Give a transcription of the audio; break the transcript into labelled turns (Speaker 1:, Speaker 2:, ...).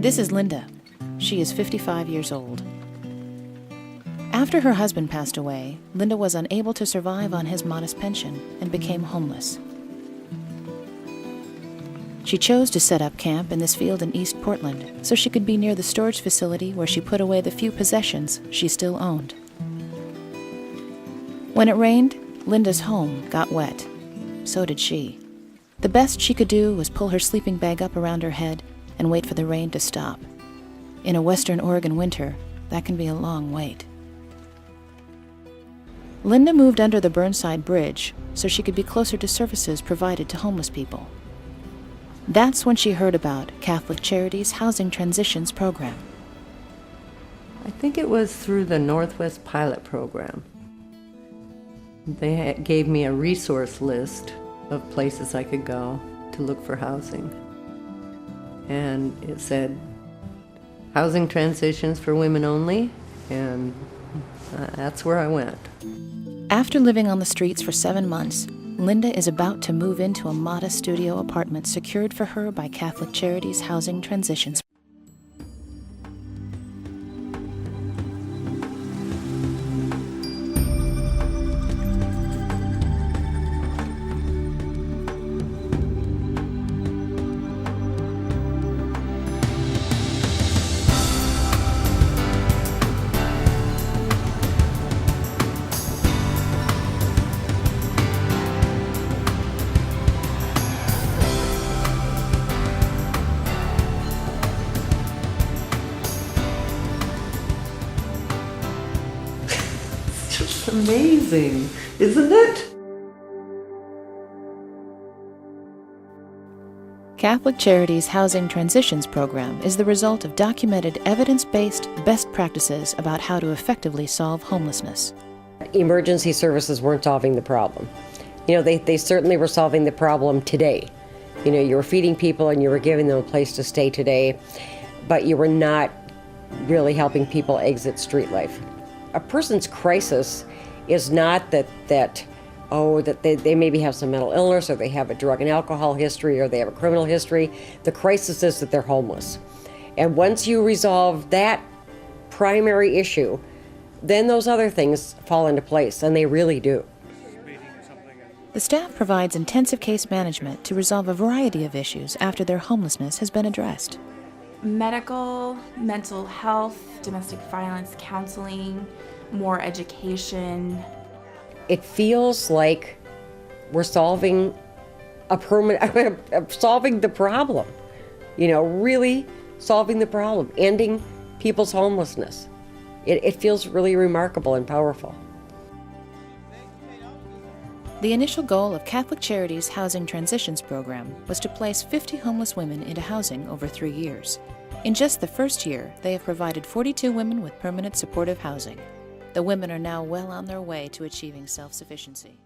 Speaker 1: This is Linda. She is 55 years old. After her husband passed away, Linda was unable to survive on his modest pension and became homeless. She chose to set up camp in this field in East Portland so she could be near the storage facility where she put away the few possessions she still owned. When it rained, Linda's home got wet. So did she. The best she could do was pull her sleeping bag up around her head and wait for the rain to stop. In a Western Oregon winter, that can be a long wait. Linda moved under the Burnside Bridge so she could be closer to services provided to homeless people. That's when she heard about Catholic Charities Housing Transitions program.
Speaker 2: I think it was through the Northwest Pilot Program. They gave me a resource list of places I could go to look for housing. And it said, housing transitions for women only, and that's where I went.
Speaker 1: After living on the streets for 7 months, Linda is about to move into a modest studio apartment secured for her by Catholic Charities Housing Transitions.
Speaker 2: It's amazing, isn't it?
Speaker 1: Catholic Charities Housing Transitions program is the result of documented evidence-based best practices about how to effectively solve homelessness.
Speaker 3: Emergency services weren't solving the problem. They certainly were solving the problem today. You were feeding people and you were giving them a place to stay today, but you were not really helping people exit street life. A person's crisis is not that they maybe have some mental illness, or they have a drug and alcohol history, or they have a criminal history. The crisis is that they're homeless. And once you resolve that primary issue, then those other things fall into place, and they really do.
Speaker 1: The staff provides intensive case management to resolve a variety of issues after their homelessness has been addressed.
Speaker 4: Medical, mental health, domestic violence counseling, more education.
Speaker 3: It feels like we're solving solving the problem. Really solving the problem, ending people's homelessness. It feels really remarkable and powerful.
Speaker 1: The initial goal of Catholic Charities Housing Transitions program was to place 50 homeless women into housing over 3 years. In just the first year, they have provided 42 women with permanent supportive housing. The women are now well on their way to achieving self-sufficiency.